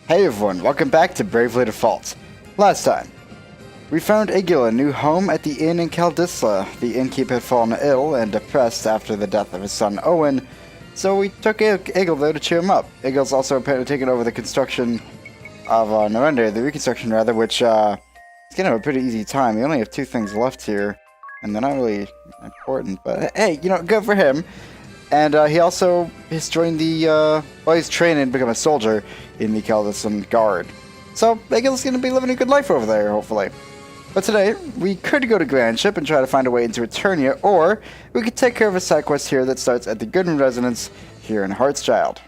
Hey everyone, welcome back to Bravely Default. Last time, we found Igil a new home at the inn in Kaldisla. The innkeep had fallen ill and depressed after the death of his son Owen, so we took Igil there to cheer him up. Igil's also apparently taken over the construction of Narende, the reconstruction rather, which is gonna have a pretty easy time. We only have 2 things left here, and they're not really important, but hey, you know, good for him. And he also has joined the, well, he's trained and become a soldier in the Kaldislan Guard. So, Igil's gonna be living a good life over there, hopefully. But today, we could go to Grandship and try to find a way into Eternia, or we could take care of a side quest here that starts at the Goodman residence here in Heartschild.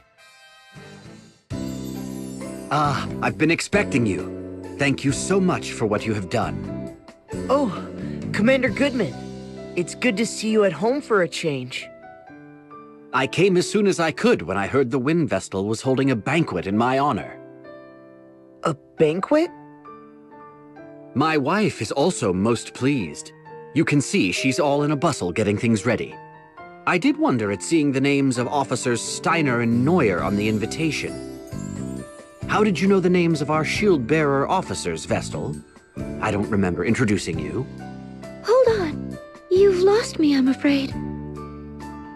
I've been expecting you. Thank you so much for what you have done. Oh, Commander Goodman. It's good to see you at home for a change. I came as soon as I could when I heard the Wind Vestal was holding a banquet in my honor. A banquet? My wife is also most pleased. You can see she's all in a bustle getting things ready. I did wonder at seeing the names of Officers Steiner and Neuer on the invitation. How did you know the names of our shield-bearer officers, Vestal? I don't remember introducing you. Hold on. You've lost me, I'm afraid.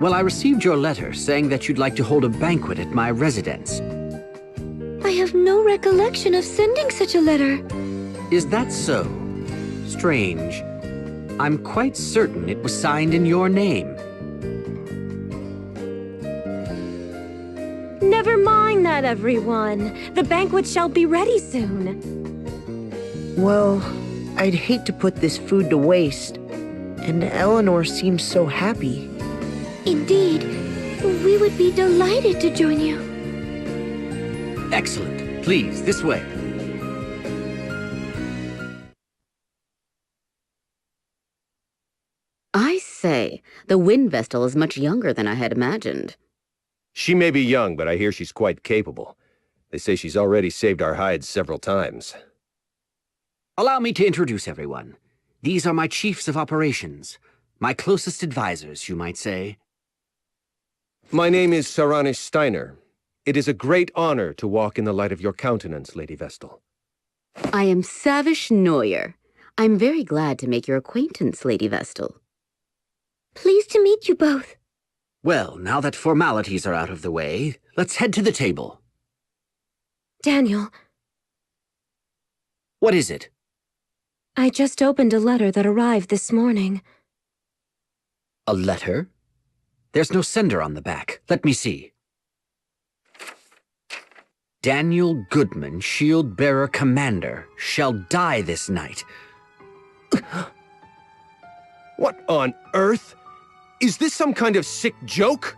Well, I received your letter saying that you'd like to hold a banquet at my residence. I have no recollection of sending such a letter. Is that so? Strange. I'm quite certain it was signed in your name. Never mind that, everyone. The banquet shall be ready soon. Well, I'd hate to put this food to waste. And Eleanor seems so happy. Indeed. We would be delighted to join you. Excellent. Please, this way. I say, the Wind Vestal is much younger than I had imagined. She may be young, but I hear she's quite capable. They say she's already saved our hides several times. Allow me to introduce everyone. These are my chiefs of operations. My closest advisors, you might say. My name is Saranish Steiner. It is a great honor to walk in the light of your countenance, Lady Vestal. I am Savish Neuer. I'm very glad to make your acquaintance, Lady Vestal. Pleased to meet you both. Well, now that formalities are out of the way, let's head to the table. Daniel, What is it? I just opened a letter that arrived this morning. A letter? There's no sender on the back. Let me see. Daniel Goodman, Shield-Bearer Commander, shall die this night. What on earth? Is this some kind of sick joke?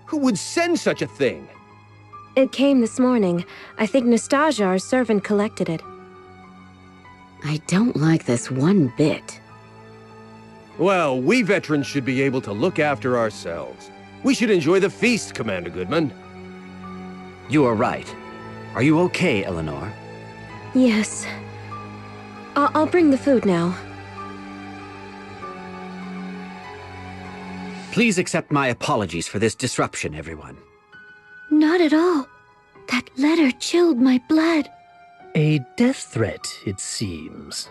Who would send such a thing? It came this morning. I think Nastasia, our servant, collected it. I don't like this one bit. Well, we veterans should be able to look after ourselves. We should enjoy the feast, Commander Goodman. You are right. Are you okay, Eleanor? Yes. I'll bring the food now. Please accept my apologies for this disruption, everyone. Not at all. That letter chilled my blood. A death threat, it seems.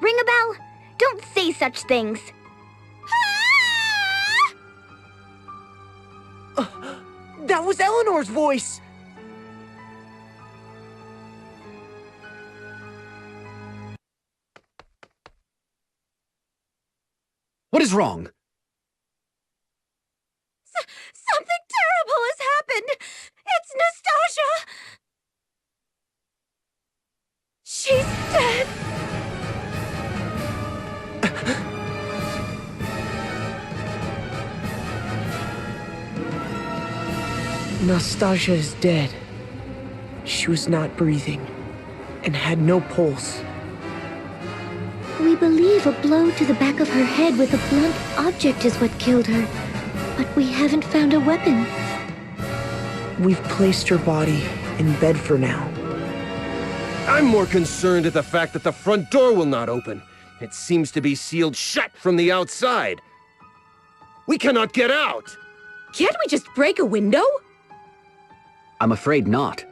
Ring a bell? Don't say such things. That was Eleanor's voice! What is wrong? Something terrible has happened! It's Nastasia! She's dead! Nastasia is dead. She was not breathing and had no pulse. We believe a blow to the back of her head with a blunt object is what killed her. But we haven't found a weapon. We've placed her body in bed for now. I'm more concerned at the fact that the front door will not open. It seems to be sealed shut from the outside. We cannot get out! Can't we just break a window? I'm afraid not.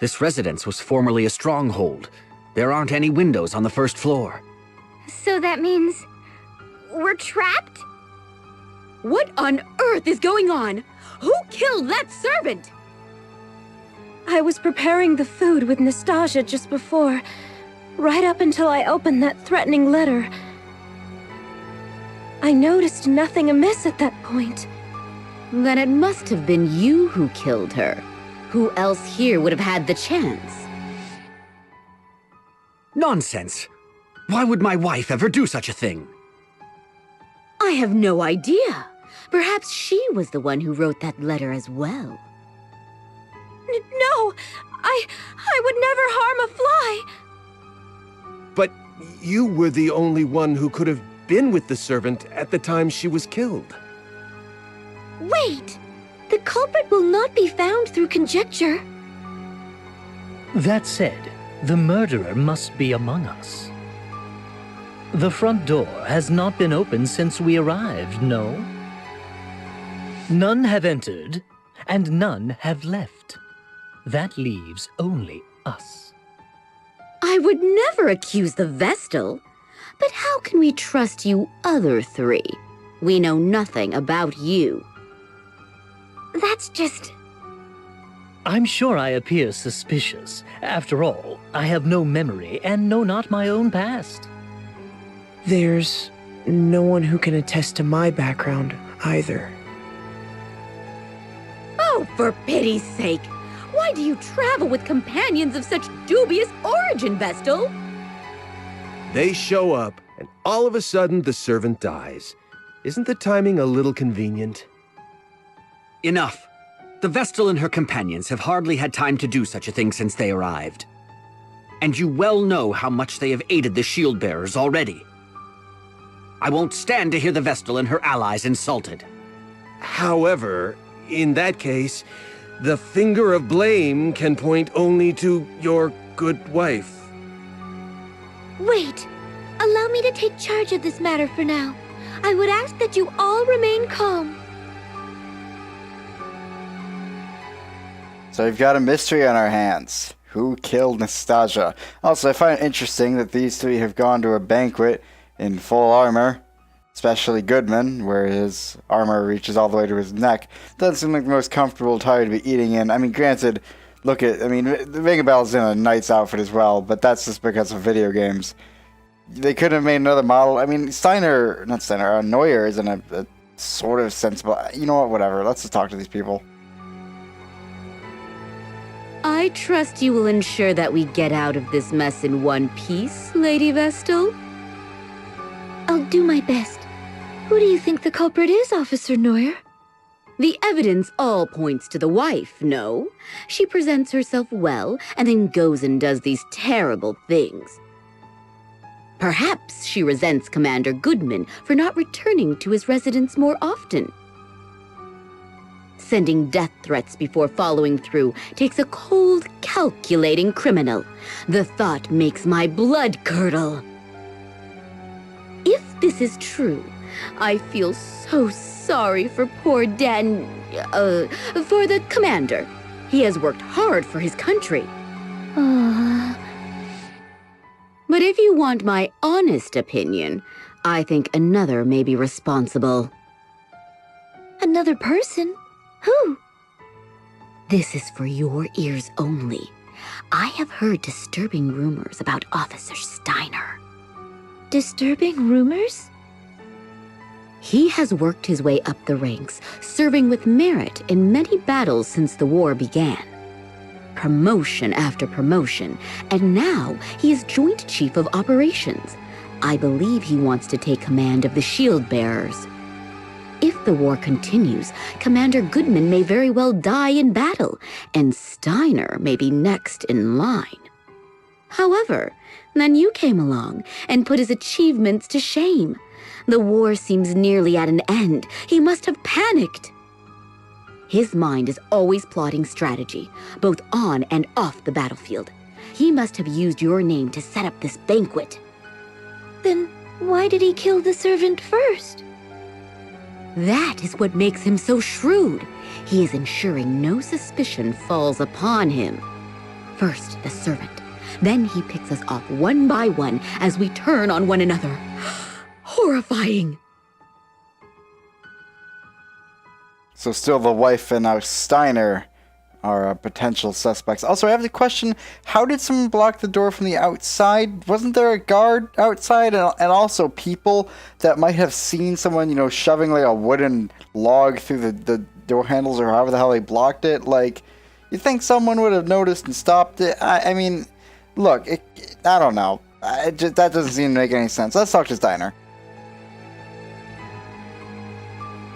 This residence was formerly a stronghold. There aren't any windows on the first floor. So that means we're trapped? What on earth is going on? Who killed that servant? I was preparing the food with Nastasia just before, right up until I opened that threatening letter. I noticed nothing amiss at that point. Then it must have been you who killed her. Who else here would have had the chance? Nonsense! Why would my wife ever do such a thing? I have no idea. Perhaps she was the one who wrote that letter as well. No! I would never harm a fly! But you were the only one who could have been with the servant at the time she was killed. Wait! The culprit will not be found through conjecture. That said, the murderer must be among us. The front door has not been opened since we arrived, no? None have entered, and none have left. That leaves only us. I would never accuse the Vestal. But how can we trust you other three? We know nothing about you. That's just... I'm sure I appear suspicious. After all, I have no memory and know not my own past. There's no one who can attest to my background either. Oh, for pity's sake! Why do you travel with companions of such dubious origin, Vestal? They show up, and all of a sudden the servant dies. Isn't the timing a little convenient? Enough. The Vestal and her companions have hardly had time to do such a thing since they arrived. And you well know how much they have aided the shield-bearers already. I won't stand to hear the Vestal and her allies insulted. However, in that case, the finger of blame can point only to your good wife. Wait! Allow me to take charge of this matter for now. I would ask that you all remain calm. So we've got a mystery on our hands. Who killed Nastasia? Also, I find it interesting that these three have gone to a banquet in full armor, especially Goodman, where his armor reaches all the way to his neck. Doesn't seem like the most comfortable attire to be eating in. I mean, granted, Vingabell's in a knight's outfit as well, but that's just because of video games. They could have made another model. I mean, Neuer is in a sort of sensible... You know what, whatever. Let's just talk to these people. I trust you will ensure that we get out of this mess in one piece, Lady Vestal. I'll do my best. Who do you think the culprit is, Officer Neuer? The evidence all points to the wife, no? She presents herself well, and then goes and does these terrible things. Perhaps she resents Commander Goodman for not returning to his residence more often. Sending death threats before following through takes a cold, calculating criminal. The thought makes my blood curdle. If this is true, I feel so sorry for poor for the commander. He has worked hard for his country. But if you want my honest opinion, I think another may be responsible. Another person? Who? This is for your ears only. I have heard disturbing rumors about Officer Steiner. Disturbing rumors? He has worked his way up the ranks, serving with merit in many battles since the war began. Promotion after promotion, and now he is Joint Chief of Operations. I believe he wants to take command of the shield bearers. If the war continues, Commander Goodman may very well die in battle, and Steiner may be next in line. However, then you came along and put his achievements to shame. The war seems nearly at an end. He must have panicked. His mind is always plotting strategy, both on and off the battlefield. He must have used your name to set up this banquet. Then why did he kill the servant first? That is what makes him so shrewd. He is ensuring no suspicion falls upon him. First, the servant. Then he picks us off one by one as we turn on one another. Horrifying. So still the wife and now Steiner are potential suspects. Also, I have the question, how did someone block the door from the outside? Wasn't there a guard outside? And also people that might have seen someone, shoving like a wooden log through the door handles or however the hell they blocked it? Like, you think someone would have noticed and stopped it? I mean, look, I don't know. That doesn't seem to make any sense. Let's talk to Steiner.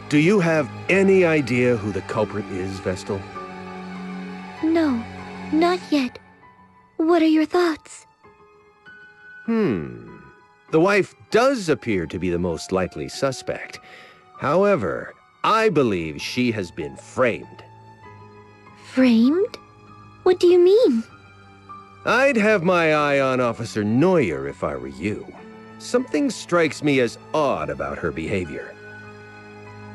Do you have any idea who the culprit is, Vestal? No, not yet. What are your thoughts? The wife does appear to be the most likely suspect. However, I believe she has been framed. Framed? What do you mean? I'd have my eye on Officer Neuer if I were you. Something strikes me as odd about her behavior.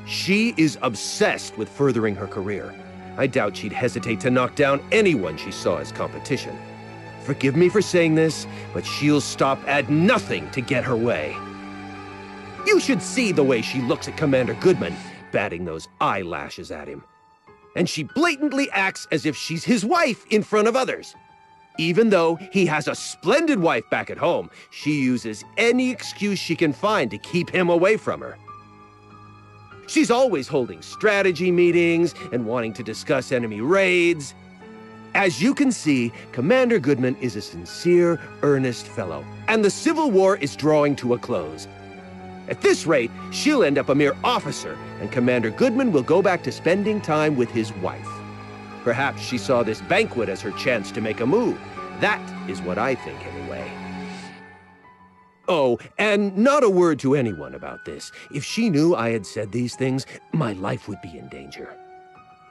She is obsessed with furthering her career. I doubt she'd hesitate to knock down anyone she saw as competition. Forgive me for saying this, but she'll stop at nothing to get her way. You should see the way she looks at Commander Goodman, batting those eyelashes at him. And she blatantly acts as if she's his wife in front of others. Even though he has a splendid wife back at home, she uses any excuse she can find to keep him away from her. She's always holding strategy meetings and wanting to discuss enemy raids. As you can see, Commander Goodman is a sincere, earnest fellow, and the Civil War is drawing to a close. At this rate, she'll end up a mere officer, and Commander Goodman will go back to spending time with his wife. Perhaps she saw this banquet as her chance to make a move. That is what I think, anyway. Oh, and not a word to anyone about this. If she knew I had said these things, my life would be in danger.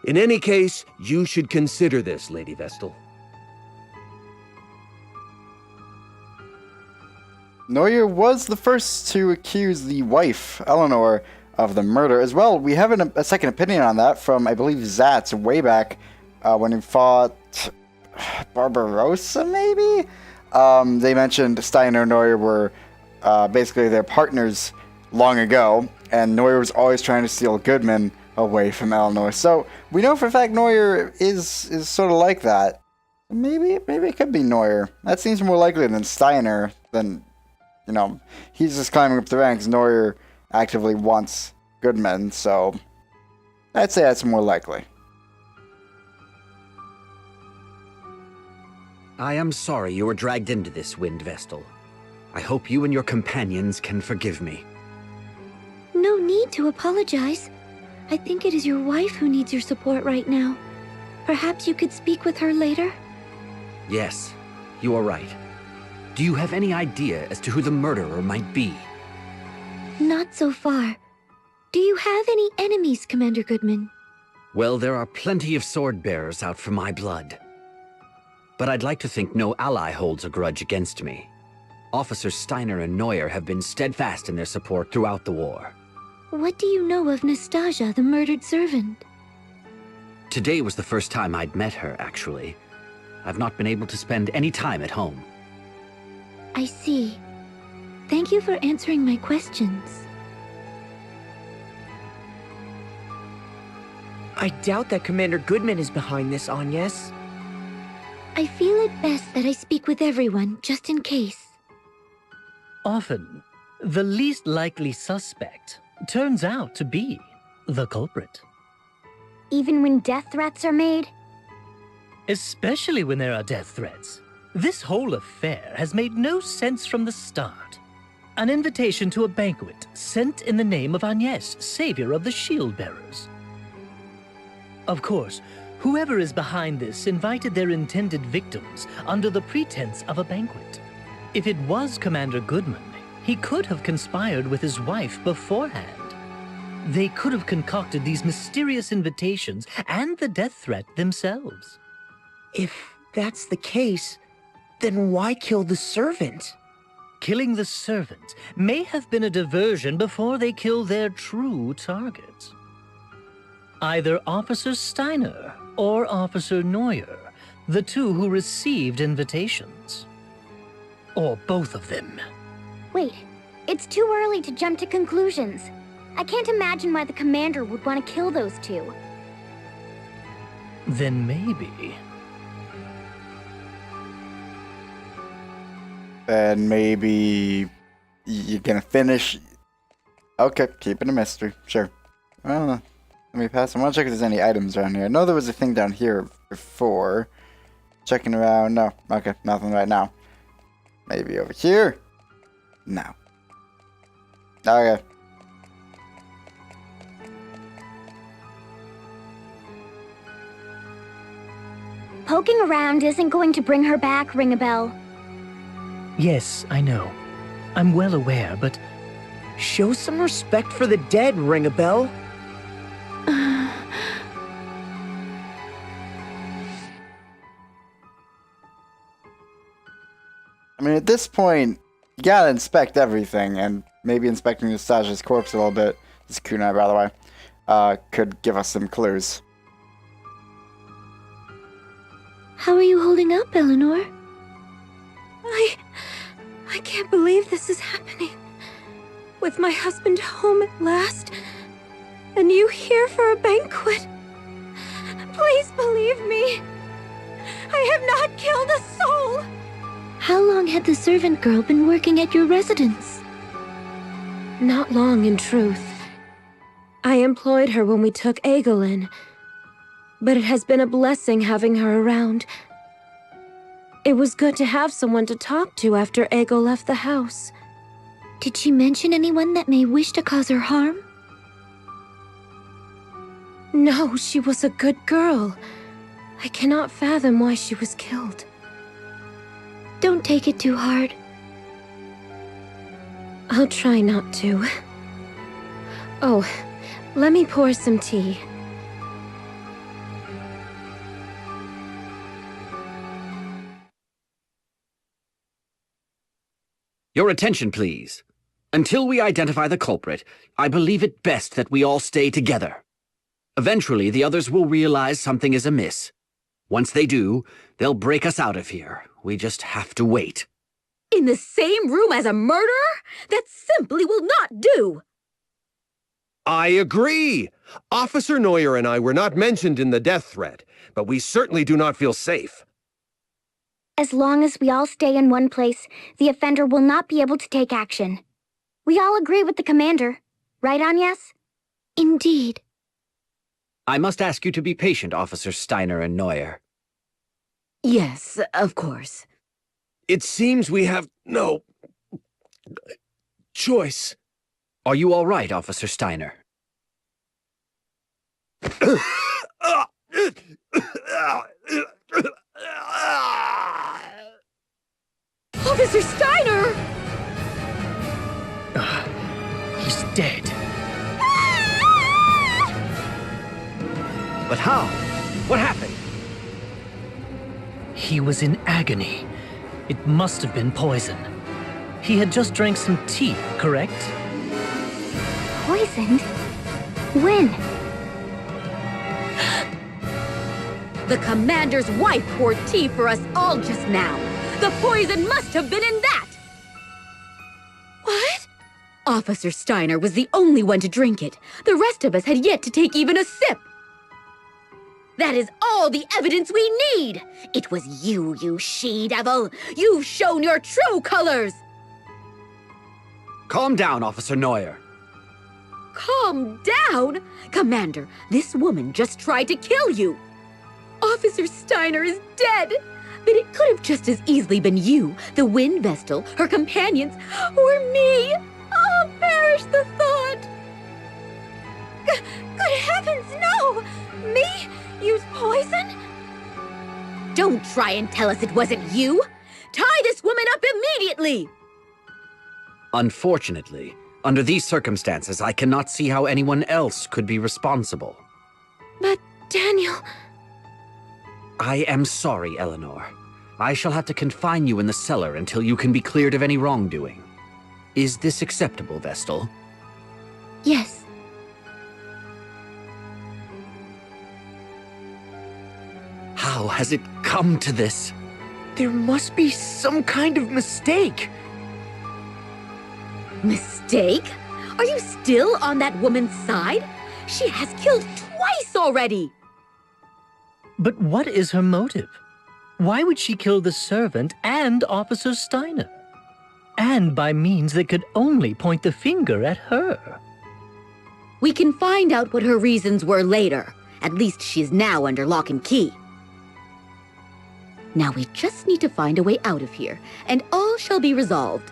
In any case, you should consider this, Lady Vestal. Neuer was the first to accuse the wife, Eleanor, of the murder as well. We have a second opinion on that from, I believe, Zatz way back when he fought Barbarossa, maybe? They mentioned Steiner and Neuer were basically their partners long ago, and Neuer was always trying to steal Goodman away from Eleanor. So we know for a fact Neuer is sort of like that. Maybe it could be Neuer. That seems more likely than Steiner. Than he's just climbing up the ranks. Neuer actively wants Goodman, so I'd say that's more likely. I am sorry you were dragged into this, Wind Vestal. I hope you and your companions can forgive me. No need to apologize. I think it is your wife who needs your support right now. Perhaps you could speak with her later? Yes, you are right. Do you have any idea as to who the murderer might be? Not so far. Do you have any enemies, Commander Goodman? Well, there are plenty of sword bearers out for my blood. But I'd like to think no ally holds a grudge against me. Officers Steiner and Neuer have been steadfast in their support throughout the war. What do you know of Nastasia, the murdered servant? Today was the first time I'd met her, actually. I've not been able to spend any time at home. I see. Thank you for answering my questions. I doubt that Commander Goodman is behind this, Agnes. I feel it best that I speak with everyone, just in case. Often, the least likely suspect turns out to be the culprit. Even when death threats are made? Especially when there are death threats. This whole affair has made no sense from the start. An invitation to a banquet sent in the name of Agnes, savior of the shield bearers. Of course, whoever is behind this invited their intended victims under the pretense of a banquet. If it was Commander Goodman, he could have conspired with his wife beforehand. They could have concocted these mysterious invitations and the death threat themselves. If that's the case, then why kill the servant? Killing the servant may have been a diversion before they kill their true target. Either Officer Steiner or Officer Neuer The two who received invitations. Or both of them. Wait, it's too early to jump to conclusions. I can't imagine why the commander would want to kill those two. Then maybe... And maybe you're gonna finish. Okay, keep it a mystery. Sure. Well, let me pass. I want to check if there's any items around here. I know there was a thing down here before. Checking around. No. Okay, nothing right now. Maybe over here. No. Okay. Poking around isn't going to bring her back, Ring-a-Bell. Yes, I know. I'm well aware, but... Show some respect for the dead, Ring-a-Bell. I mean, at this point, you gotta inspect everything, and maybe inspecting Nastasha's corpse a little bit, this kunai, by the way, could give us some clues. How are you holding up, Eleanor? I can't believe this is happening. With my husband home at last, and you here for a banquet. Please believe me. I have not killed a soul. How long had the servant girl been working at your residence? Not long, in truth. I employed her when we took Egel in, but it has been a blessing having her around. It was good to have someone to talk to after Egel left the house. Did she mention anyone that may wish to cause her harm? No, she was a good girl. I cannot fathom why she was killed. Don't take it too hard. I'll try not to. Oh, let me pour some tea. Your attention, please. Until we identify the culprit, I believe it best that we all stay together. Eventually, the others will realize something is amiss. Once they do, they'll break us out of here. We just have to wait. In the same room as a murderer? That simply will not do! I agree! Officer Neuer and I were not mentioned in the death threat, but we certainly do not feel safe. As long as we all stay in one place, the offender will not be able to take action. We all agree with the commander. Right, Agnes? Indeed. I must ask you to be patient, Officers Steiner and Neuer. Yes, of course. It seems we have no... choice. Are you all right, Officer Steiner? Officer Steiner! He's dead. But how? What happened? He was in agony. It must have been poison. He had just drank some tea, correct? Poisoned? When? The commander's wife poured tea for us all just now. The poison must have been in that! What? Officer Steiner was the only one to drink it. The rest of us had yet to take even a sip. That is all the evidence we need! It was you, you she-devil! You've shown your true colors! Calm down, Officer Neuer. Calm down! Commander, this woman just tried to kill you! Officer Steiner is dead! But it could have just as easily been you, the Wind Vestal, her companions, or me! Oh, perish the thought! Good heavens, no! Me? Use poison? Don't try and tell us it wasn't you! Tie this woman up immediately! Unfortunately, under these circumstances, I cannot see how anyone else could be responsible. But, Daniel... I am sorry, Eleanor. I shall have to confine you in the cellar until you can be cleared of any wrongdoing. Is this acceptable, Vestal? Yes. How has it come? come to this? There must be some kind of mistake. Mistake? Are you still on that woman's side? She has killed twice already! But what is her motive? Why would she kill the servant and Officer Steiner? And by means that could only point the finger at her. We can find out what her reasons were later. At least she's now under lock and key. Now we just need to find a way out of here, and all shall be resolved.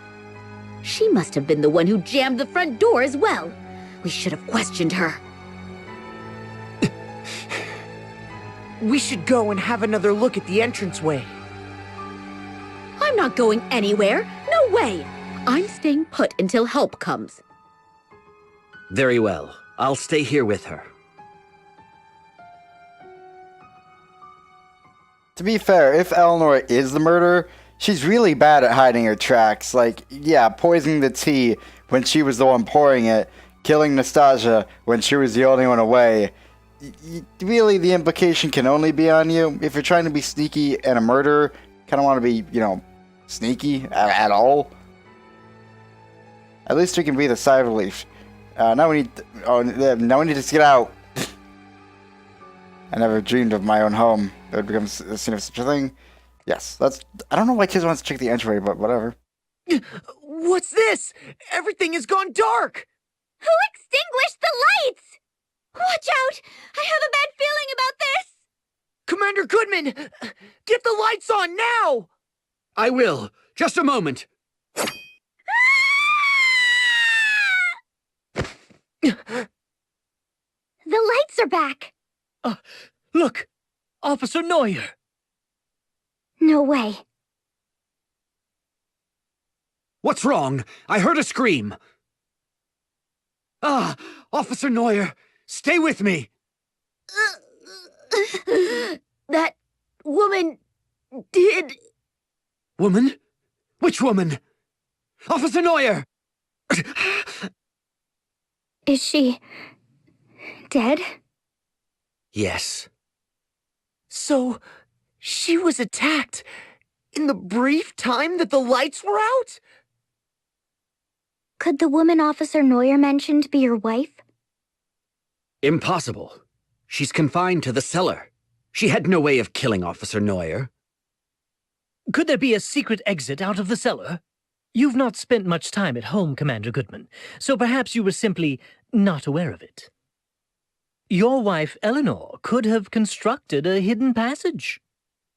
She must have been the one who jammed the front door as well. We should have questioned her. We should go and have another look at the entranceway. I'm not going anywhere. No way. I'm staying put until help comes. Very well. I'll stay here with her. To be fair, if Eleanor is the murderer, she's really bad at hiding her tracks. Like, yeah, poisoning the tea when she was the one pouring it, killing Nastasia when she was the only one away. Really, the implication can only be on you. If you're trying to be sneaky and a murderer, kind of want to be, sneaky at all. At least we can breathe a sigh of relief. Now we need to get out. I never dreamed of my own home that would become the scene of such a thing. Yes, I don't know why kids want to check the entryway, but whatever. What's this? Everything has gone dark! Who extinguished the lights? Watch out! I have a bad feeling about this! Commander Goodman! Get the lights on now! I will. Just a moment. The lights are back! Look! Officer Neuer! No way. What's wrong? I heard a scream. Ah, Officer Neuer, stay with me. That woman did... Woman? Which woman? Officer Neuer! Is she... dead? Yes. So, she was attacked in the brief time that the lights were out? Could the woman Officer Neuer mentioned be your wife? Impossible. She's confined to the cellar. She had no way of killing Officer Neuer. Could there be a secret exit out of the cellar? You've not spent much time at home, Commander Goodman, so perhaps you were simply not aware of it. Your wife, Eleanor, could have constructed a hidden passage.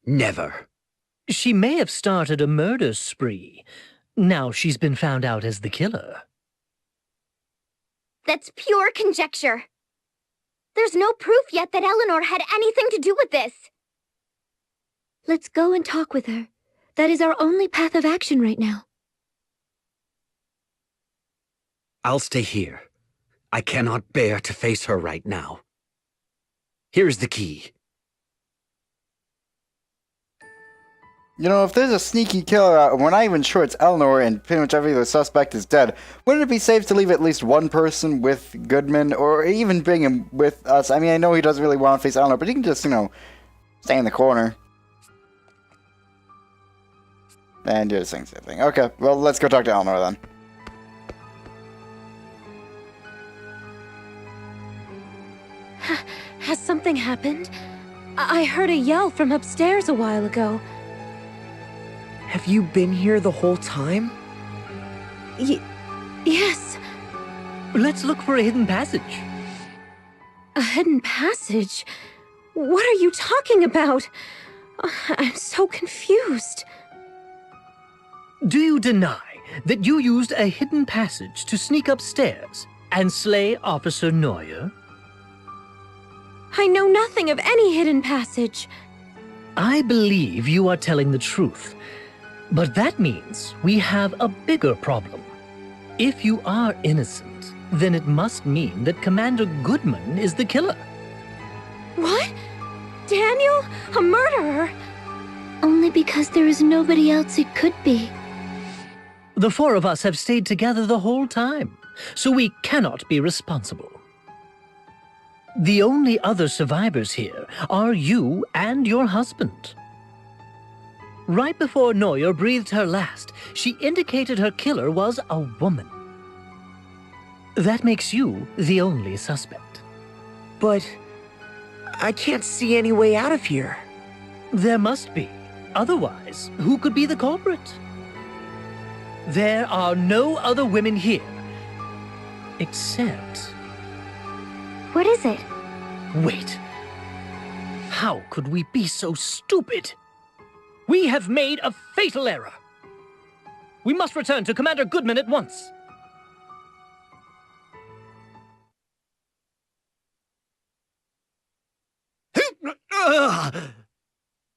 Never. She may have started a murder spree. Now she's been found out as the killer. That's pure conjecture. There's no proof yet that Eleanor had anything to do with this. Let's go and talk with her. That is our only path of action right now. I'll stay here. I cannot bear to face her right now. Here's the key. If there's a sneaky killer out and we're not even sure it's Eleanor and pretty much every other suspect is dead, wouldn't it be safe to leave at least one person with Goodman or even bring him with us? I mean, I know he doesn't really want to face Eleanor, but he can just, stay in the corner. And do the same thing. Okay, well, let's go talk to Eleanor then. Has something happened? I heard a yell from upstairs a while ago. Have you been here the whole time? Yes. Let's look for a hidden passage. A hidden passage? What are you talking about? I'm so confused. Do you deny that you used a hidden passage to sneak upstairs and slay Officer Neuer? I know nothing of any hidden passage. I believe you are telling the truth. But that means we have a bigger problem. If you are innocent, then it must mean that Commander Goodman is the killer. What? Daniel? A murderer? Only because there is nobody else it could be. The four of us have stayed together the whole time, so we cannot be responsible. The only other survivors here are you and your husband. Right before Neuer breathed her last, she indicated her killer was a woman. That makes you the only suspect. But I can't see any way out of here. There must be. Otherwise, who could be the culprit? There are no other women here. Except... What is it? Wait. How could we be so stupid? We have made a fatal error. We must return to Commander Goodman at once.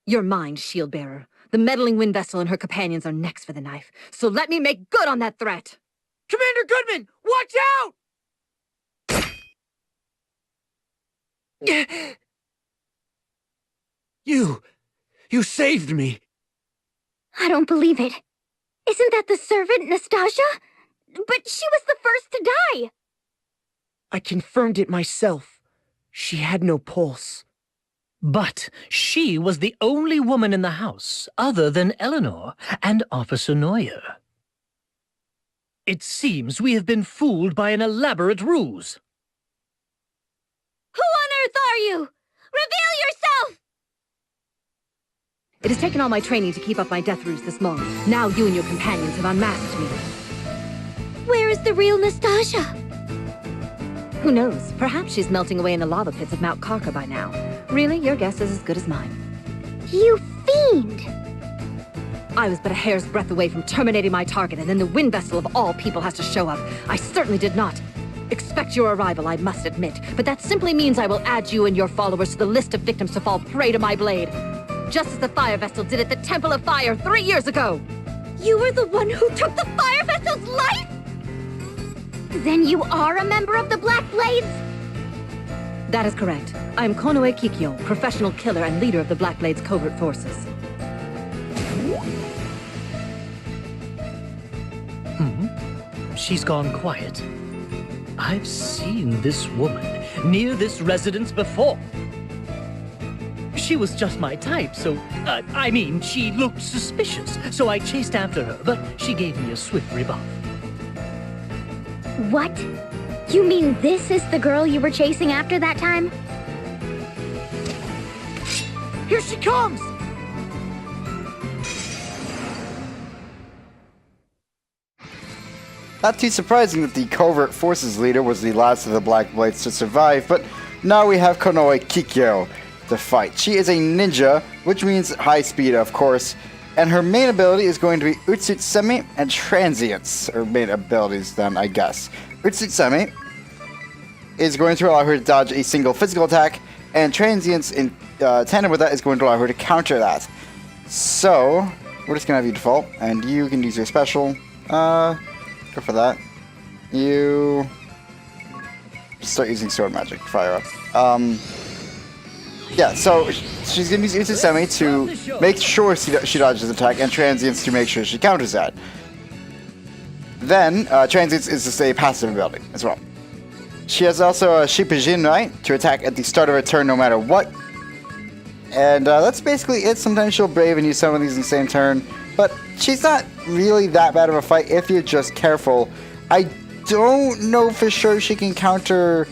You're mine, Shield-Bearer. The meddling wind vessel and her companions are next for the knife. So let me make good on that threat. Commander Goodman, watch out! You saved me. I don't believe it. Isn't that the servant, Nastasia? But she was the first to die. I confirmed it myself. She had no pulse. But she was the only woman in the house other than Eleanor and Officer Neuer. It seems we have been fooled by an elaborate ruse. Who on earth are you? Reveal yourself! It has taken all my training to keep up my death ruse this long. Now you and your companions have unmasked me. Where is the real Nastasia? Who knows? Perhaps she's melting away in the lava pits of Mount Karka by now. Really, your guess is as good as mine. You fiend! I was but a hair's breadth away from terminating my target, and then the wind vessel of all people has to show up. I certainly did not expect your arrival, I must admit, but that simply means I will add you and your followers to the list of victims to fall prey to my blade. Just as the fire vessel did at the Temple of Fire 3 years ago. You were the one who took the fire vessel's life? Then you are a member of the Black Blades? That is correct. I am Konoe Kikyo, professional killer and leader of the Black Blades covert forces. She's gone quiet. I've seen this woman near this residence before. She was just my type, so, I mean, she looked suspicious, so I chased after her, but she gave me a swift rebuff. What? You mean this is the girl you were chasing after that time? Here she comes! Not too surprising that the covert forces leader was the last of the Black Blades to survive, but now we have Konoe Kikyo to fight. She is a ninja, which means high speed, of course, and her main ability is going to be Utsutsemi and Transience. Her main abilities, then, I guess. Utsutsemi is going to allow her to dodge a single physical attack, and Transience, in tandem with that, is going to allow her to counter that. So, we're just going to have you default, and you can use your special. Go for that. You start using sword magic. Fire up. Yeah, so she's going to use Utsusemi to make sure she dodges the attack, and Transience to make sure she counters that. Then, Transience is just a passive ability as well. She has also a Shipujinrai to attack at the start of her turn no matter what. And that's basically it. Sometimes she'll Brave and use some of these in the same turn, but she's not really that bad of a fight if you're just careful. I don't know for sure she can counter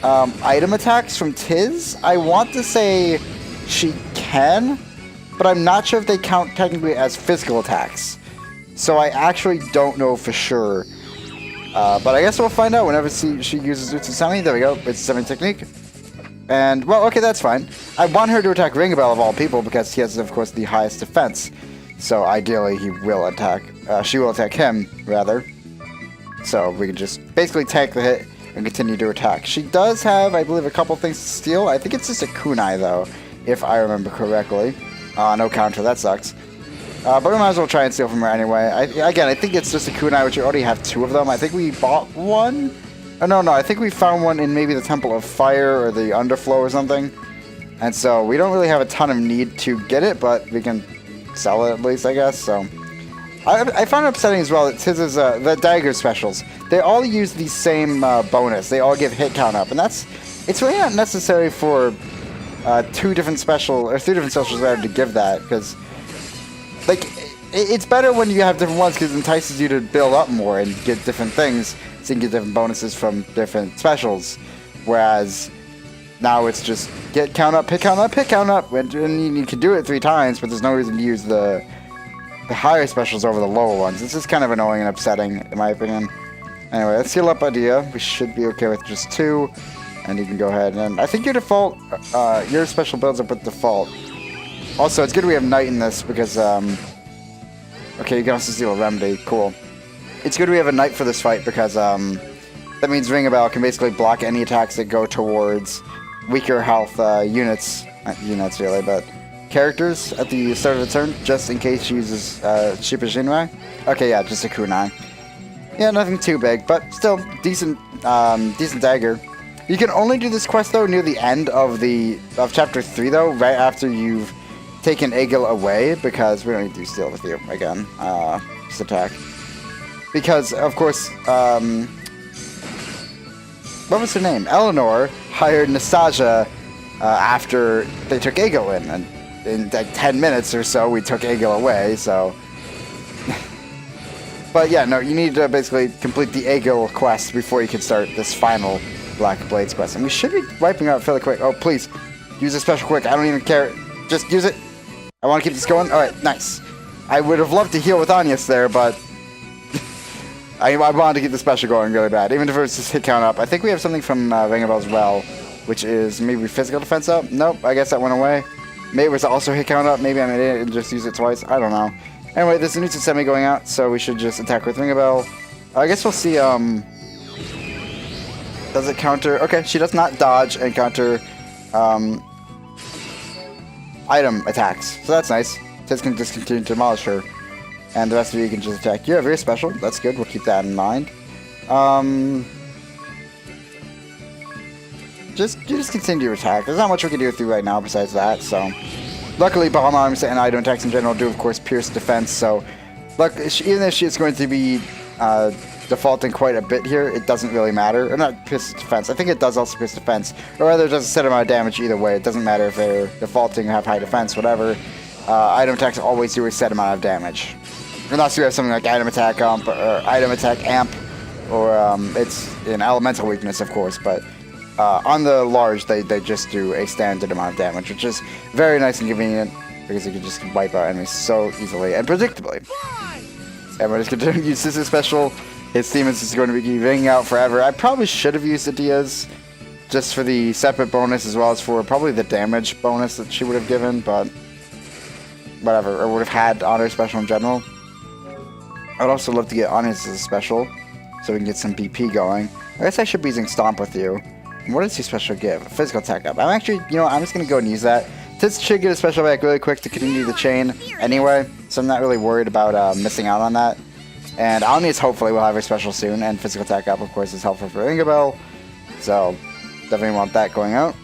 item attacks from Tiz. I want to say she can, but I'm not sure if they count technically as physical attacks. So I actually don't know for sure. But I guess we'll find out whenever she uses Utsusemi. There we go. It's a technique. And, well, okay, that's fine. I want her to attack Ringabel of all people because he has, of course, the highest defense. So ideally, he will attack. She will attack him, rather. So we can just basically tank the hit and continue to attack. She does have, I believe, a couple things to steal. I think it's just a kunai, though, if I remember correctly. No counter. That sucks. But we might as well try and steal from her anyway. Again, I think it's just a kunai, which we already have 2 of them. I think we bought one. Oh, no, I think we found one in maybe the Temple of Fire or the Underflow or something. And so we don't really have a ton of need to get it, but we can sell it at least, I guess. So I found it upsetting as well that Tiz's the dagger specials, they all use the same bonus. They all give hit count up, and it's really not necessary for 3 different specials there to give that, because like, it's better when you have different ones because it entices you to build up more and get different things, so you can get different bonuses from different specials. Whereas now it's just get count up, pick count up, pick count up, and you can do it 3 times, but there's no reason to use the higher specials over the lower ones. This is kind of annoying and upsetting, in my opinion. Anyway, let's heal up Idea. We should be okay with just 2, and you can go ahead and I think your default, your special builds up with default. Also, it's good we have Knight in this because, okay, you can also steal a Remedy. Cool. It's good we have a Knight for this fight because, that means Ring a Bell can basically block any attacks that go towards weaker health units. Not units, really, but characters at the start of the turn, just in case she uses Shiba Jinrai. Okay, yeah, just a kunai. Yeah, nothing too big, but still, decent dagger. You can only do this quest, though, near the end of Chapter 3, though, right after you've taken Egil away, because we don't need to steal with you again. Just attack. Because, of course, what was her name? Eleanor hired Nastasia after they took Egil in, and in like 10 minutes or so, we took Egil away, so... But yeah, no, you need to basically complete the Egil quest before you can start this final Black Blades quest. And we should be wiping out fairly quick. Oh, please, use a special quick. I don't even care. Just use it. I want to keep this going. Alright, nice. I would have loved to heal with Agnes there, but... I wanted to keep the special going really bad, even if it was just hit count up. I think we have something from Ring of Bell as well, which is maybe physical defense up. Nope, I guess that went away. Maybe it was also hit count up. Maybe I'm an idiot and just use it twice. I don't know. Anyway, there's a new Semi going out, so we should just attack with Ring a Bell. I guess we'll see, does it counter? Okay, she does not dodge and counter, item attacks. So that's nice. Tiz can just continue to demolish her. And the rest of you can just attack. You're very special. That's good. We'll keep that in mind. Just continue to attack. There's not much we can do with you right now besides that, so... Luckily, bomb arms and item attacks in general do, of course, pierce defense, so... Look, even if she's going to be defaulting quite a bit here, it doesn't really matter. Or not pierce defense. I think it does also pierce defense. Or rather, it does a set amount of damage either way. It doesn't matter if they're defaulting or have high defense, whatever. Item attacks always do a set amount of damage. Unless you have something like item attack amp, or item attack amp, or it's an elemental weakness, of course, but on the large, they just do a standard amount of damage, which is very nice and convenient, because you can just wipe out enemies so easily and predictably. And we're just going to use this special. His Demons is going to be ringing out forever. I probably should have used Adia's, just for the separate bonus, as well as for probably the damage bonus that she would have given, but whatever, or would have had on her special in general. I would also love to get Agnes as a special, so we can get some BP going. I guess I should be using Stomp with you. What does your special give? Physical attack up. I'm actually, I'm just going to go and use that. Tiz should get a special back really quick to continue the chain anyway, so I'm not really worried about missing out on that. And Agnes hopefully will have her special soon, and physical attack up, of course, is helpful for Ring a Bell, so definitely want that going out.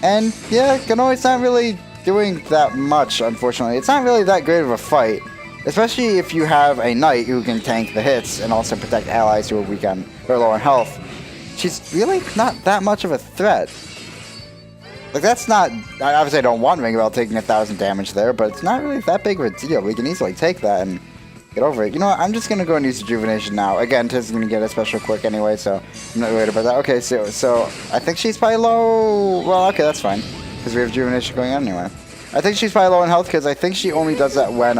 And yeah, Konoe's not really doing that much, unfortunately. It's not really that great of a fight. Especially if you have a knight who can tank the hits and also protect allies who are weak on or low on health. She's really not that much of a threat. Like, that's not... Obviously, I don't want Ring a Bell taking 1,000 damage there, but it's not really that big of a deal. We can easily take that and get over it. You know what? I'm just going to go and use Rejuvenation now. Again, Tiz is going to get a special quick anyway, so I'm not worried about that. Okay, so I think she's probably low... Well, okay, that's fine, because we have Rejuvenation going on anyway. I think she's probably low in health, because I think she only does that when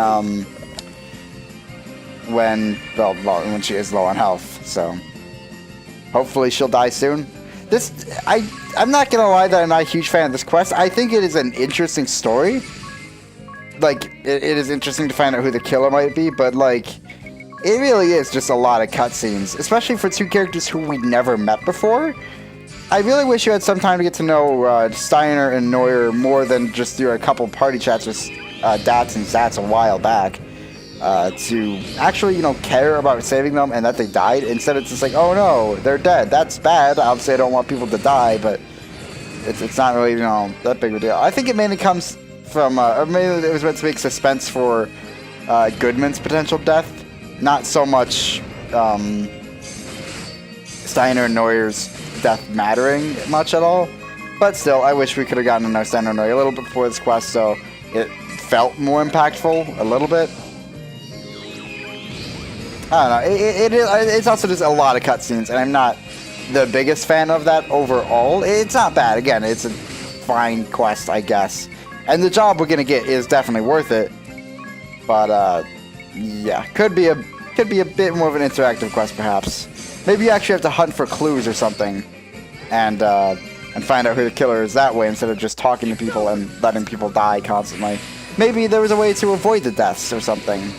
she is low on health, so hopefully she'll die soon. I'm not gonna lie that I'm not a huge fan of this quest. I think it is an interesting story. Like, it is interesting to find out who the killer might be, but like, it really is just a lot of cutscenes, especially for 2 characters who we never met before. I really wish you had some time to get to know Steiner and Neuer more than just through a couple party chats with Dats and Zats a while back. To actually, care about saving them and that they died. Instead, it's just like, oh no, they're dead. That's bad. Obviously, I don't want people to die, but it's not really, that big of a deal. I think it mainly comes from, or maybe it was meant to make suspense for Goodman's potential death. Not so much Steiner and Neuer's death mattering much at all. But still, I wish we could have gotten to know Steiner and Neuer a little bit before this quest, so it felt more impactful a little bit. I don't know. It's also just a lot of cutscenes, and I'm not the biggest fan of that overall. It's not bad. Again, it's a fine quest, I guess. And the job we're gonna get is definitely worth it. But yeah, could be a bit more of an interactive quest, perhaps. Maybe you actually have to hunt for clues or something, and find out who the killer is that way instead of just talking to people and letting people die constantly. Maybe there was a way to avoid the deaths or something,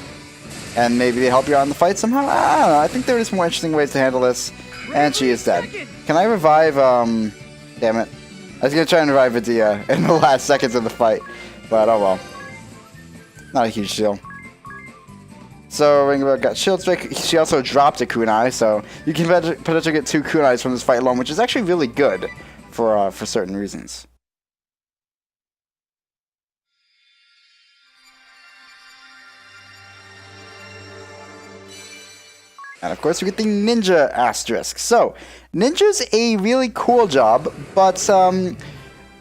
and maybe they help you out in the fight somehow. I don't know. I think there's more interesting ways to handle this. And she is dead. Can I revive? Damn it! I was gonna try and revive Adia in the last seconds of the fight, but oh well. Not a huge deal. So Ringbell got shield strike. She also dropped a kunai, so you can potentially get 2 kunais from this fight alone, which is actually really good for certain reasons. And of course we get the ninja asterisk. So, ninja's a really cool job, but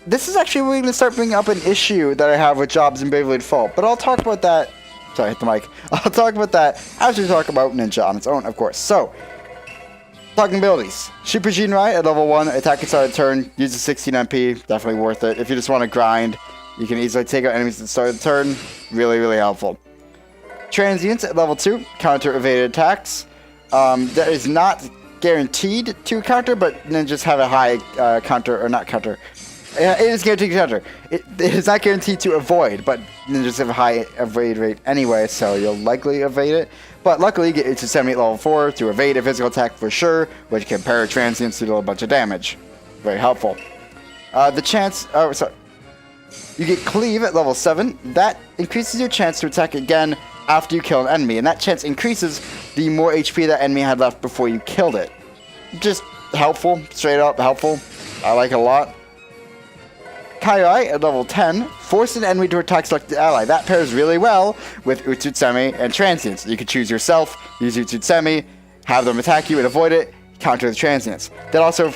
this is actually we're going to start bringing up an issue that I have with jobs in Bravely Default. But I'll talk about that. Sorry, hit the mic. I'll talk about that after we talk about ninja on its own, of course. So, talking abilities. Super Jinrai at level 1, attack at start of turn, uses 16 MP, definitely worth it. If you just want to grind, you can easily take out enemies at the start of the turn. Really, really helpful. Transients at level 2, counter evaded attacks. That is not guaranteed to counter, but ninjas have a high counter, or not counter. It is guaranteed to counter. It is not guaranteed to avoid, but ninjas have a high evade rate anyway, so you'll likely evade it. But luckily, you get it to 78 level 4 to evade a physical attack for sure, which can parry transients to do a bunch of damage. Very helpful. The chance... Oh, sorry. You get Cleave at level 7. That increases your chance to attack again after you kill an enemy, and that chance increases the more HP that enemy had left before you killed it. Just helpful, straight up helpful. I like it a lot. Kairai at level 10, force an enemy to attack selected ally. That pairs really well with Utsutsemi and Transients. You can choose yourself, use Utsutsemi, have them attack you and avoid it, counter the Transients. That also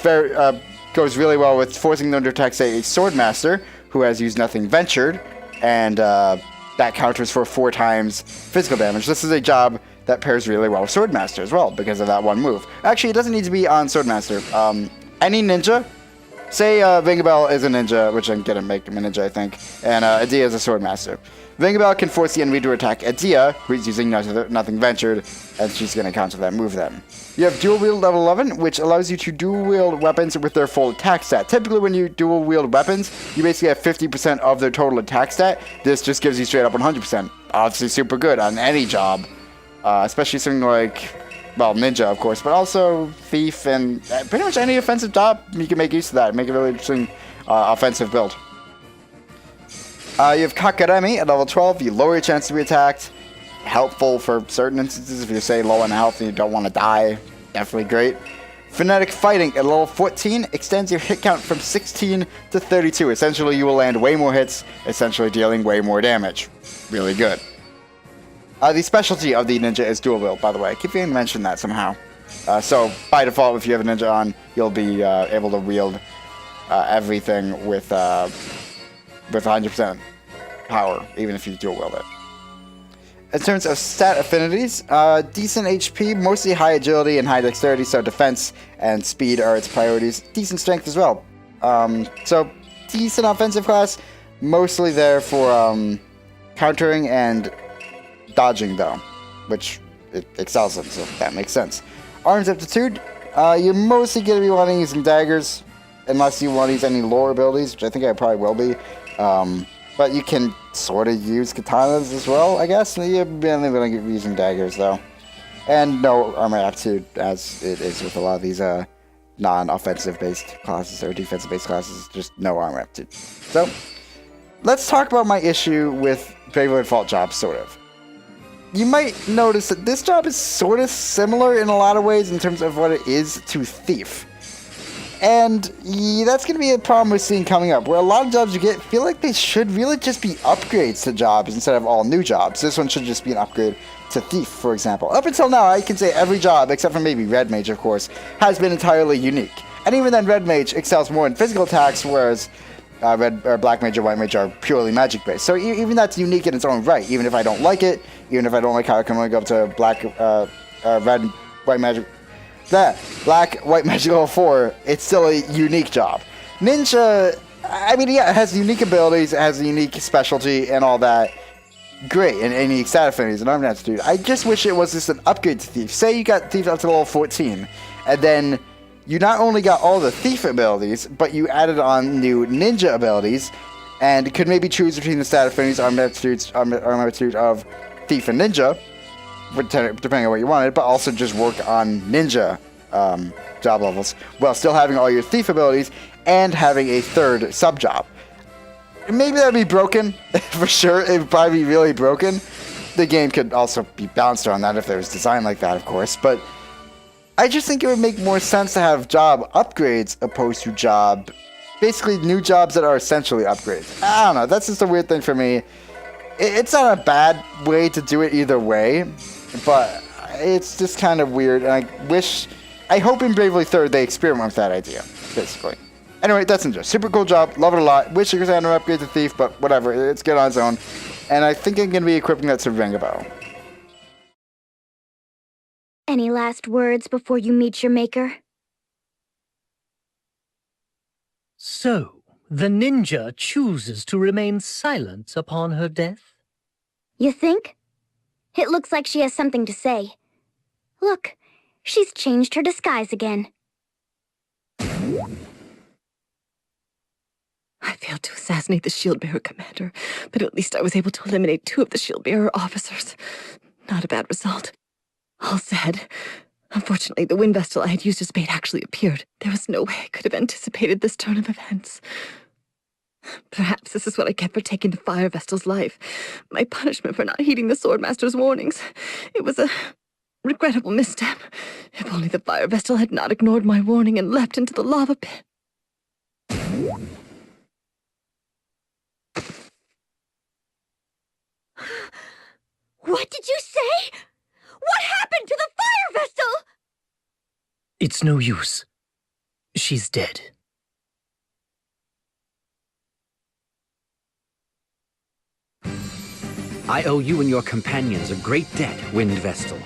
goes really well with forcing them to attack, say, a Swordmaster who has used Nothing Ventured, and that counters for 4 times physical damage. This is a job that pairs really well with Swordmaster as well, because of that one move. Actually, it doesn't need to be on Swordmaster. Any ninja, say Vingabell is a ninja, which I'm gonna make him a ninja, I think, and Adia is a Swordmaster. Vingabell can force the enemy to attack Adia, who's using Nothing Ventured, and she's gonna counter that move then. You have Dual Wield level 11, which allows you to dual wield weapons with their full attack stat. Typically, when you dual wield weapons, you basically have 50% of their total attack stat. This just gives you straight up 100%. Obviously, super good on any job, especially something like, well, ninja, of course, but also thief and pretty much any offensive job. You can make use of that. Make a really interesting offensive build. You have Kakaremi at level 12. You lower your chance to be attacked. Helpful for certain instances if you say low on health and you don't want to die. Definitely great. Phonetic Fighting at level 14 extends your hit count from 16 to 32. Essentially, you will land way more hits, essentially dealing way more damage. Really good. The specialty of the ninja is dual wield, by the way. I keep forgetting to mention that somehow. So, by default, if you have a ninja on, you'll be able to wield everything with 100% power, even if you dual wield it. In terms of stat affinities, decent HP, mostly high agility and high dexterity, so defense and speed are its priorities. Decent strength as well. So, decent offensive class, mostly there for countering and dodging, though, which it excels in, so that makes sense. Arms aptitude, you're mostly going to be wanting to use some daggers, unless you want to use any lore abilities, which I think I probably will be. But you can sort of use katanas as well, I guess. You're mainly going to be using daggers, though. And no armor aptitude, as it is with a lot of these non-offensive based classes or defensive based classes, just no armor aptitude. So, let's talk about my issue with Bravely Default jobs, sort of. You might notice that this job is sort of similar in a lot of ways in terms of what it is to Thief. And that's going to be a problem we're seeing coming up, where a lot of jobs you get feel like they should really just be upgrades to jobs instead of all new jobs. This one should just be an upgrade to Thief, for example. Up until now, I can say every job, except for maybe Red Mage, of course, has been entirely unique. And even then, Red Mage excels more in physical attacks, whereas black mage or white mage are purely magic based. So even that's unique in its own right. Even if I don't like it, even if I don't like how I can only go up to red, white magic, black, white magic level 4, it's still a unique job. Ninja, I mean, yeah, it has unique abilities, it has a unique specialty and all that. Great, and unique stat affinities and armor aptitude. I just wish it was just an upgrade to Thief. Say you got Thief up to level 14, and then you not only got all the Thief abilities, but you added on new Ninja abilities, and could maybe choose between the stat affinities, armor aptitude of Thief and Ninja, depending on what you wanted, but also just work on Ninja job levels, while still having all your Thief abilities, and having a third sub-job. Maybe that'd be broken, for sure. It would probably be really broken. The game could also be balanced around that if there was design like that, of course. But I just think it would make more sense to have job upgrades opposed to basically new jobs that are essentially upgrades. I don't know. That's just a weird thing for me. It's not a bad way to do it either way, but it's just kind of weird. And I hope in Bravely Third they experiment with that idea, basically. Anyway, that's Ninja. Super cool job. Love it a lot. Wish you could have an upgrade to Thief, but whatever. It's good on its own. And I think I'm going to be equipping that to Ring a Bell. Any last words before you meet your maker? So, the ninja chooses to remain silent upon her death? You think? It looks like she has something to say. Look, she's changed her disguise again. I failed to assassinate the shield-bearer commander, but at least I was able to eliminate 2 of the shield-bearer officers. Not a bad result. All said, unfortunately, the wind vessel I had used as bait actually appeared. There was no way I could have anticipated this turn of events. Perhaps this is what I get for taking the fire vessel's life. My punishment for not heeding the swordmaster's warnings. It was a regrettable misstep. If only the fire vessel had not ignored my warning and leapt into the lava pit. What did you say? What happened to the fire vessel? It's no use. She's dead. I owe you and your companions a great debt, Wind Vestal.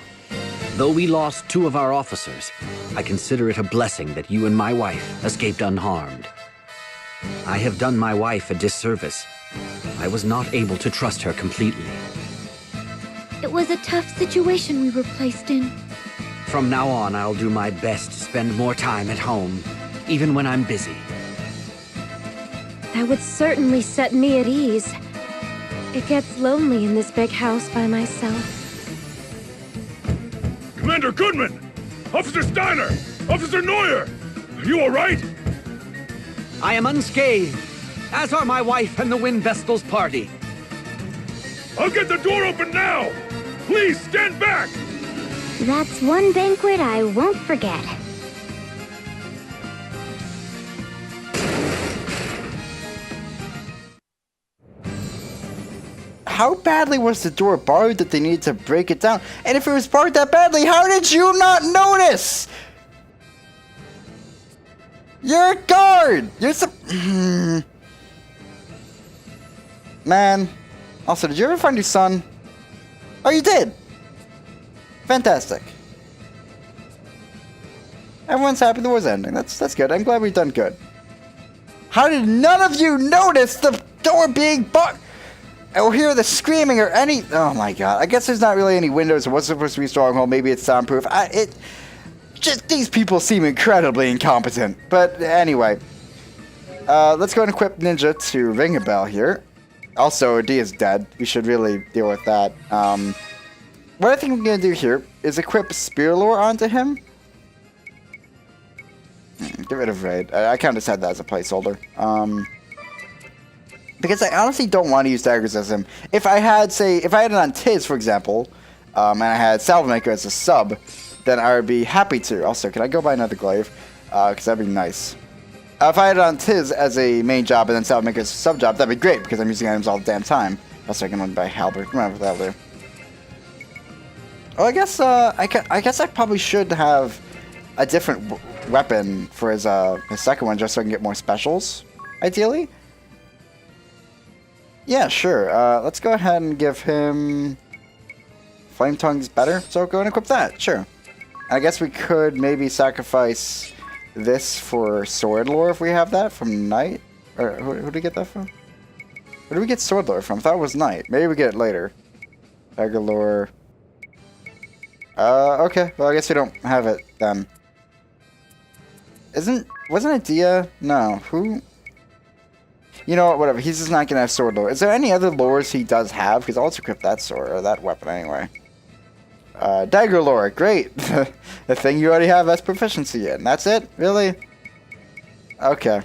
Though we lost 2 of our officers, I consider it a blessing that you and my wife escaped unharmed. I have done my wife a disservice. I was not able to trust her completely. It was a tough situation we were placed in. From now on, I'll do my best to spend more time at home, even when I'm busy. That would certainly set me at ease. It gets lonely in this big house by myself. Commander Goodman! Officer Steiner! Officer Neuer! Are you all right? I am unscathed, as are my wife and the Wind Vestal's party. I'll get the door open now! Please, stand back! That's one banquet I won't forget. How badly was the door barred that they needed to break it down? And if it was barred that badly, how did you not notice? You're a guard! You're some... Man. Also, did you ever find your son? Oh, you did! Fantastic. Everyone's happy the war's ending. That's good. I'm glad we've done good. How did none of you notice the door being barred? Or hear the screaming or any... Oh my god. I guess there's not really any windows. It wasn't supposed to be a stronghold. Maybe it's soundproof. Just these people seem incredibly incompetent. But anyway. Let's go and equip Ninja to ring a bell here. Also, D is dead. We should really deal with that. What I think I'm going to do here is equip Spear Lore onto him. Get rid of Raid. I kind of said that as a placeholder. Because I honestly don't want to use daggers as him. If I had it on Tiz, for example, and I had Salvemaker as a sub, then I would be happy to. Also, can I go buy another glaive? Because that'd be nice. If I had it on Tiz as a main job and then Salvemaker as a sub job, that'd be great because I'm using items all the damn time. Also, I can only buy Halberd. Whatever that'll do. Oh, I guess I probably should have a different weapon for his second one just so I can get more specials, ideally. Yeah, sure. Let's go ahead and give him... Flame Tongue's better, so go and equip that. Sure. I guess we could maybe sacrifice this for Sword Lore if we have that from Knight. Or who did we get that from? Where did we get Sword Lore from? I thought it was Knight. Maybe we get it later. Dagger Lore. Okay. Well, I guess we don't have it then. Wasn't it Dia? No. Who? You know what? Whatever. He's just not gonna have Sword Lore. Is there any other lores he does have? Because I'll also equip that sword or that weapon anyway. Dagger Lore. Great. The thing you already have that's proficiency in. That's it? Really? Okay.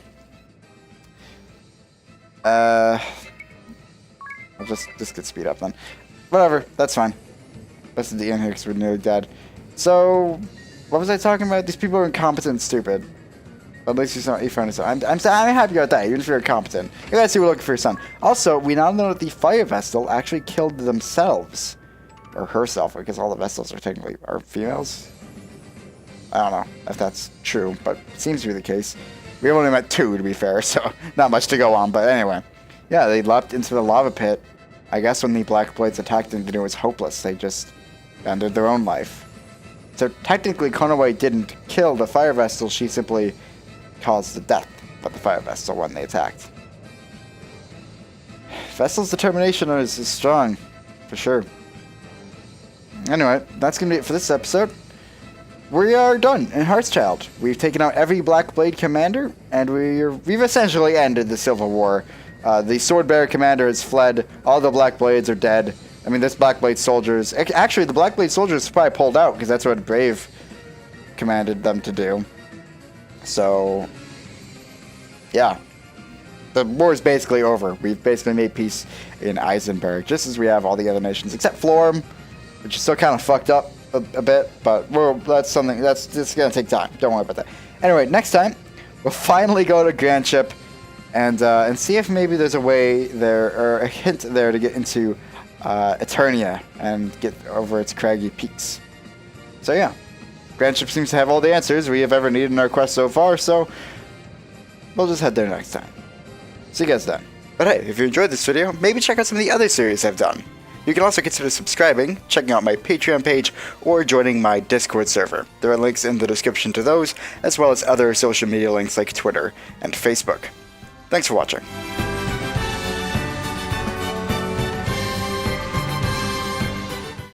I'll just get speed up then. Whatever, that's fine. Let's do the end here because we're nearly dead. So, what was I talking about? These people are incompetent and stupid. At least you found it. I'm happy about that, even if you're incompetent. You gotta see we're looking for your son. Also, we now know that the Fire Vestal actually killed themselves. Or herself, because all the Vestals are technically females. I don't know if that's true, but it seems to be the case. We only met 2, to be fair, so not much to go on. But anyway, yeah, they leapt into the lava pit. I guess when the Black Blades attacked them, they knew it was hopeless. They just ended their own life. So technically, Konoe didn't kill the Fire Vestal. She simply caused the death of the Fire Vestal when they attacked. Vestal's determination is strong, for sure. Anyway, that's going to be it for this episode. We are done in Heartschild. We've taken out every Black Blade commander, and we've essentially ended the Civil War. The Swordbearer commander has fled. All the Black Blades are dead. I mean, this Black Blade soldiers... Actually, the Black Blade soldiers probably pulled out, because that's what Brave commanded them to do. So, yeah. The war is basically over. We've basically made peace in Eisenberg, just as we have all the other nations, except Florem, which is still kind of fucked up a bit, but that's something that's just gonna take time. Don't worry about that. Anyway, next time we'll finally go to Grand Ship and see if maybe there's a way there or a hint there to get into Eternia and get over its craggy peaks. So yeah, Grand Ship seems to have all the answers we have ever needed in our quest so far. So we'll just head there next time. See you guys then. But hey, if you enjoyed this video, maybe check out some of the other series I've done. You can also consider subscribing, checking out my Patreon page, or joining my Discord server. There are links in the description to those, as well as other social media links like Twitter and Facebook. Thanks for watching.